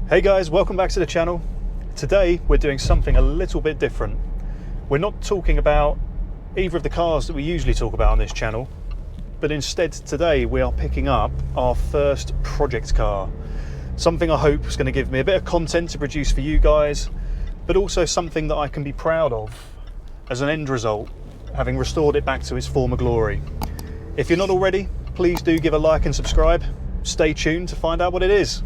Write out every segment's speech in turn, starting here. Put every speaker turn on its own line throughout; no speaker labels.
Hey guys, welcome back to the channel. Today we're doing something a little bit different. We're not talking about either of the cars that we usually talk about on this channel, but instead today we are picking up our first project car. Something I hope is going to give me a bit of content to produce for you guys, but also something that I can be proud of as an end result, having restored it back to its former glory. If you're not already, please do give a like and subscribe. Stay tuned to find out what it is.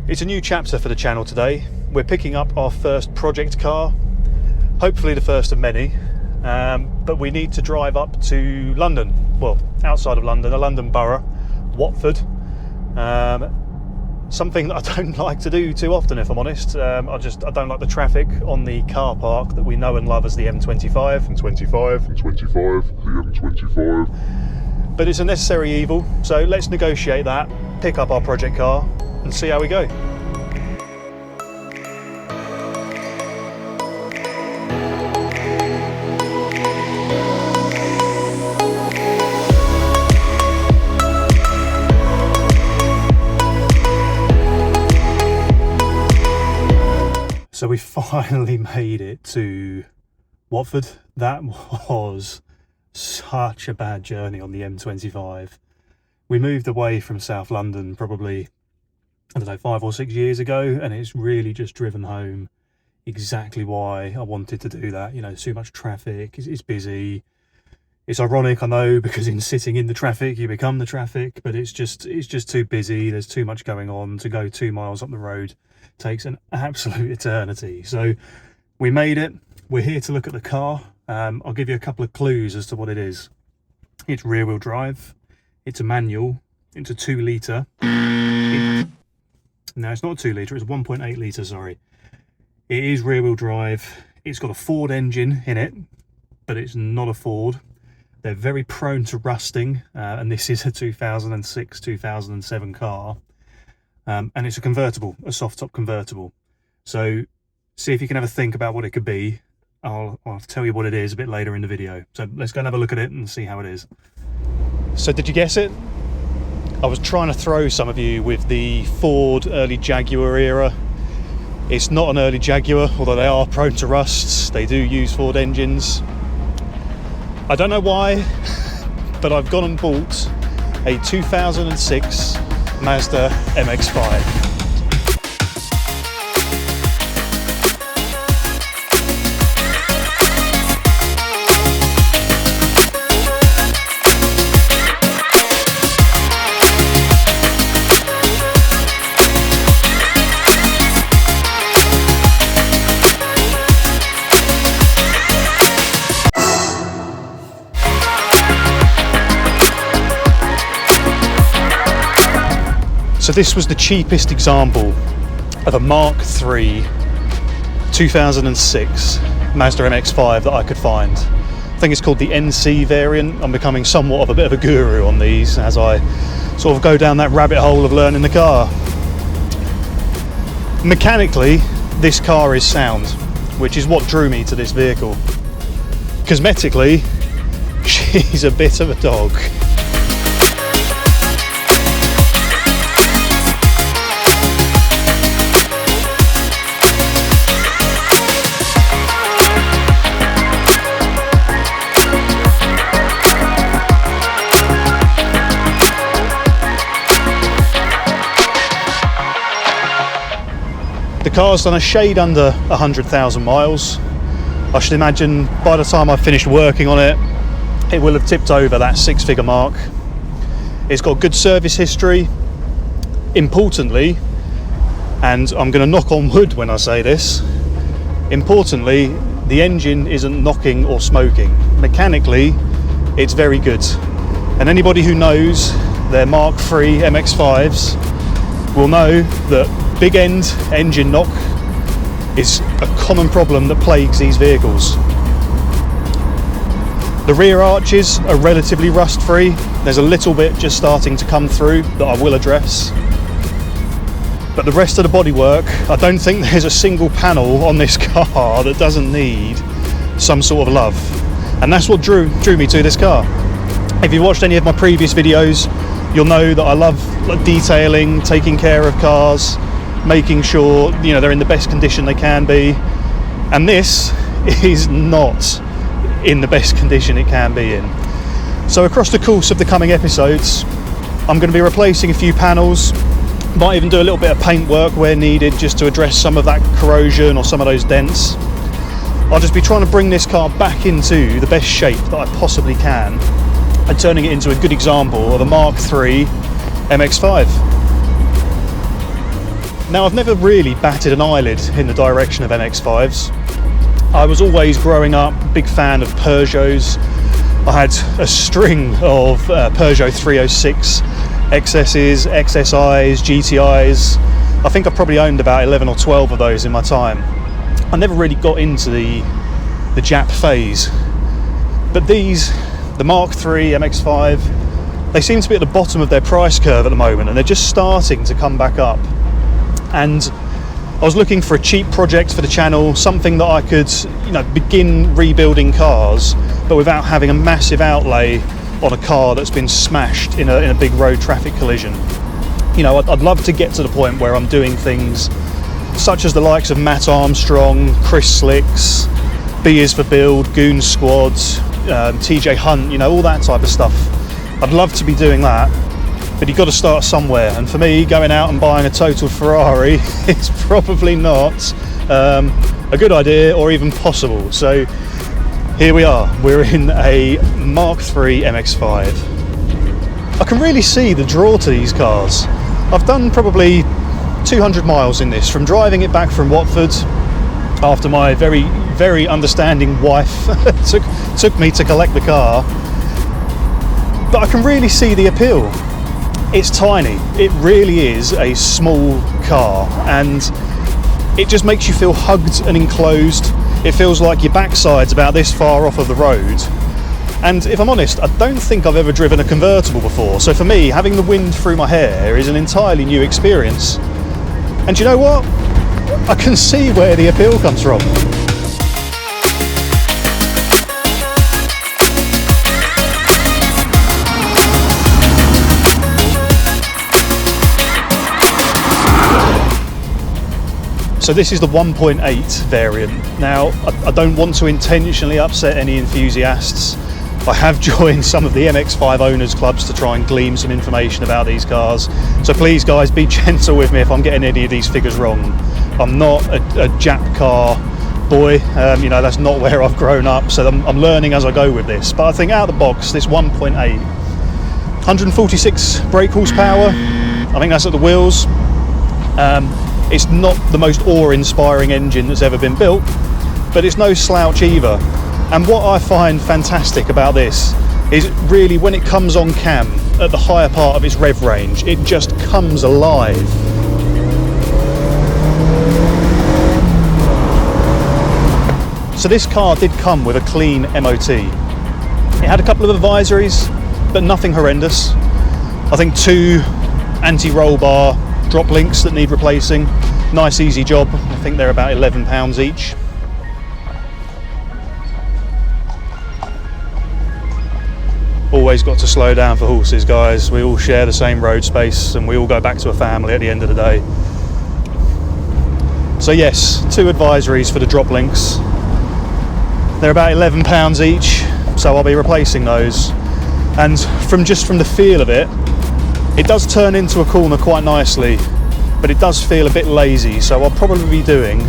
It's a new chapter for the channel today. We're picking up our first project car, hopefully the first of many, but we need to drive up to London, well, outside of London, a London borough, Watford. Something that I don't like to do too often, if I'm honest. I don't like the traffic on the car park that we know and love as the M25. The M25. But it's a necessary evil, so let's negotiate that, pick up our project car, and see how we go. So we finally made it to Watford. That was such a bad journey on the M25. We moved away from South London probably, I don't know, 5 or 6 years ago, and it's really just driven home exactly why I wanted to do that. You know, too much traffic, it's busy. It's ironic, I know, because in sitting in the traffic you become the traffic, but it's just too busy. There's too much going on. To go 2 miles up the road takes an absolute eternity. So we made it. We're here to look at the car. I'll give you a couple of clues as to what it is. It's rear wheel drive. It's a manual. It's a 2 litre. No, it's not a 2 litre, it's a 1.8 litre, sorry. It is rear wheel drive. It's got a Ford engine in it, but it's not a Ford. They're very prone to rusting, and this is a 2006, 2007 car. And it's a convertible, a soft top convertible. So see if you can have a think about what it could be. I'll tell you what it is a bit later in the video. So let's go and have a look at it and see how it is. So did you guess it? I was trying to throw some of you with the Ford early Jaguar era. It's not an early Jaguar, although they are prone to rusts. They do use Ford engines. I don't know why, but I've gone and bought a 2006 Mazda MX-5. So this was the cheapest example of a Mark III 2006 Mazda MX-5 that I could find. I think it's called the NC variant. I'm becoming somewhat of a bit of a guru on these as I sort of go down that rabbit hole of learning the car. Mechanically, this car is sound, which is what drew me to this vehicle. Cosmetically, she's a bit of a dog. The car's done a shade under 100,000 miles. I should imagine by the time I've finished working on it, it will have tipped over that 6-figure mark. It's got good service history. Importantly, and I'm going to knock on wood when I say this, importantly, the engine isn't knocking or smoking. Mechanically, it's very good. And anybody who knows their Mark III MX-5s will know that big end engine knock is a common problem that plagues these vehicles. The rear arches are relatively rust free. There's a little bit just starting to come through that I will address. But the rest of the bodywork, I don't think there's a single panel on this car that doesn't need some sort of love. And that's what drew me to this car. If you watched any of my previous videos, you'll know that I love detailing, taking care of cars, making sure, you know, they're in the best condition they can be. And this is not in the best condition it can be in. So across the course of the coming episodes, I'm going to be replacing a few panels, might even do a little bit of paint work where needed, just to address some of that corrosion or some of those dents. I'll just be trying to bring this car back into the best shape that I possibly can, and turning it into a good example of a Mark III MX-5. Now, I've never really batted an eyelid in the direction of MX-5s. I was always, growing up, a big fan of Peugeots. I had a string of Peugeot 306 XSs, XSIs, GTIs. I think I probably owned about 11 or 12 of those in my time. I never really got into the Jap phase. But these, the Mark III MX-5, they seem to be at the bottom of their price curve at the moment, and they're just starting to come back up. And I was looking for a cheap project for the channel, something that I could, you know, begin rebuilding cars, but without having a massive outlay on a car that's been smashed in a big road traffic collision. You know, I'd love to get to the point where I'm doing things such as the likes of Matt Armstrong, Chris Slicks, B is for Build, Goon Squads, TJ Hunt, you know, all that type of stuff. I'd love to be doing that, but you've got to start somewhere. And for me, going out and buying a total Ferrari is probably not a good idea or even possible. So here we are, we're in a Mark III MX-5. I can really see the draw to these cars. I've done probably 200 miles in this, from driving it back from Watford after my very, very understanding wife took me to collect the car. But I can really see the appeal. It's tiny, it really is a small car, and it just makes you feel hugged and enclosed. It feels like your backside's about this far off of the road. And if I'm honest, I don't think I've ever driven a convertible before, so for me, having the wind through my hair is an entirely new experience. And you know what? I can see where the appeal comes from. So this is the 1.8 variant. Now, I don't want to intentionally upset any enthusiasts. I have joined some of the MX-5 owners clubs to try and glean some information about these cars. So please, guys, be gentle with me if I'm getting any of these figures wrong. I'm not a Jap car boy. You know, that's not where I've grown up. So I'm learning as I go with this. But I think out of the box, this 1.8, 146 brake horsepower. I think that's at the wheels. It's not the most awe-inspiring engine that's ever been built, but it's no slouch either. And what I find fantastic about this is really when it comes on cam at the higher part of its rev range, it just comes alive. So this car did come with a clean MOT. It had a couple of advisories, but nothing horrendous. I think 2 anti-roll bar drop links that need replacing. Nice easy job. I think they're about £11 each. Always got to slow down for horses, guys. We all share the same road space and we all go back to a family at the end of the day. So yes, 2 advisories for the drop links. They're about £11 each, so I'll be replacing those. And from the feel of it, it does turn into a corner quite nicely, but it does feel a bit lazy, so I'll probably be doing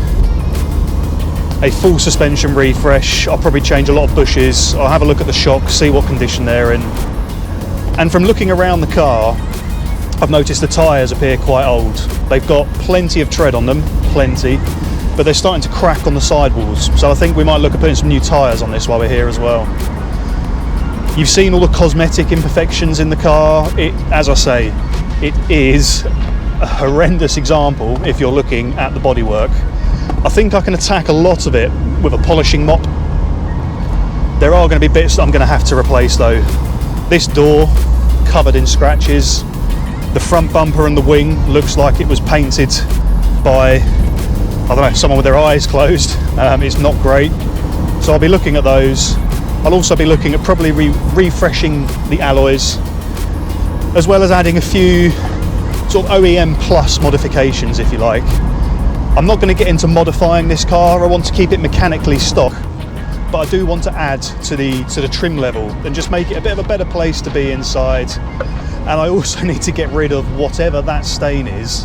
a full suspension refresh. I'll probably change a lot of bushes. I'll have a look at the shocks, see what condition they're in. And from looking around the car, I've noticed the tyres appear quite old. They've got plenty of tread on them, plenty, but they're starting to crack on the sidewalls. So I think we might look at putting some new tyres on this while we're here as well. You've seen all the cosmetic imperfections in the car. As I say, it is a horrendous example if you're looking at the bodywork. I think I can attack a lot of it with a polishing mop. There are going to be bits that I'm going to have to replace though. This door, covered in scratches. The front bumper and the wing looks like it was painted by, I don't know, someone with their eyes closed. It's not great. So I'll be looking at those. I'll also be looking at probably refreshing the alloys, as well as adding a few sort of OEM plus modifications, if you like. I'm not going to get into modifying this car. I want to keep it mechanically stock, but I do want to add to the trim level and just make it a bit of a better place to be inside. And I also need to get rid of whatever that stain is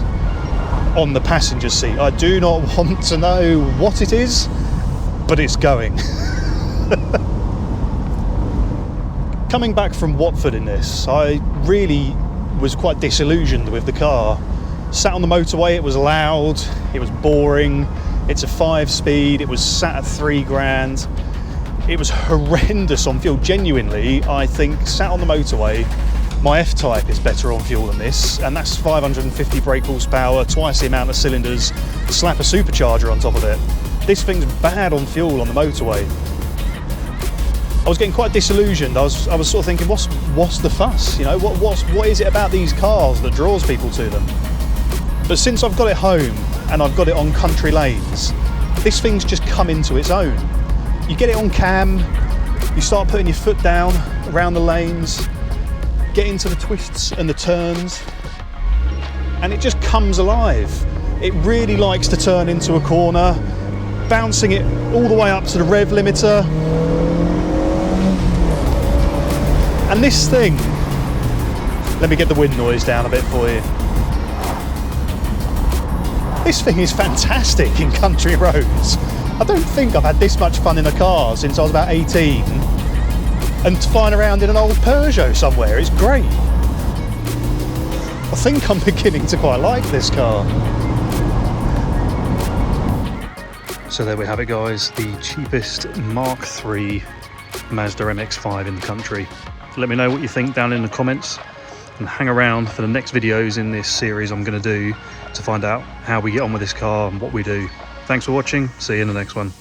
on the passenger seat. I do not want to know what it is, but it's going. Coming back from Watford in this, I really was quite disillusioned with the car. Sat on the motorway, it was loud, it was boring, it's a 5-speed, it was sat at 3 grand. It was horrendous on fuel. Genuinely, I think sat on the motorway, my F-Type is better on fuel than this, and that's 550 brake horsepower, twice the amount of cylinders, slap a supercharger on top of it. This thing's bad on fuel on the motorway. I was getting quite disillusioned. I was sort of thinking, what's the fuss? You know, what is it about these cars that draws people to them? But since I've got it home and I've got it on country lanes, this thing's just come into its own. You get it on cam, you start putting your foot down around the lanes, get into the twists and the turns, and it just comes alive. It really likes to turn into a corner, bouncing it all the way up to the rev limiter. And this thing, let me get the wind noise down a bit for you. This thing is fantastic in country roads. I don't think I've had this much fun in a car since I was about 18. And flying around in an old Peugeot somewhere is great. I think I'm beginning to quite like this car. So there we have it, guys, the cheapest Mark III Mazda MX-5 in the country. Let me know what you think down in the comments, and hang around for the next videos in this series I'm going to do to find out how we get on with this car and what we do. Thanks for watching, see you in the next one.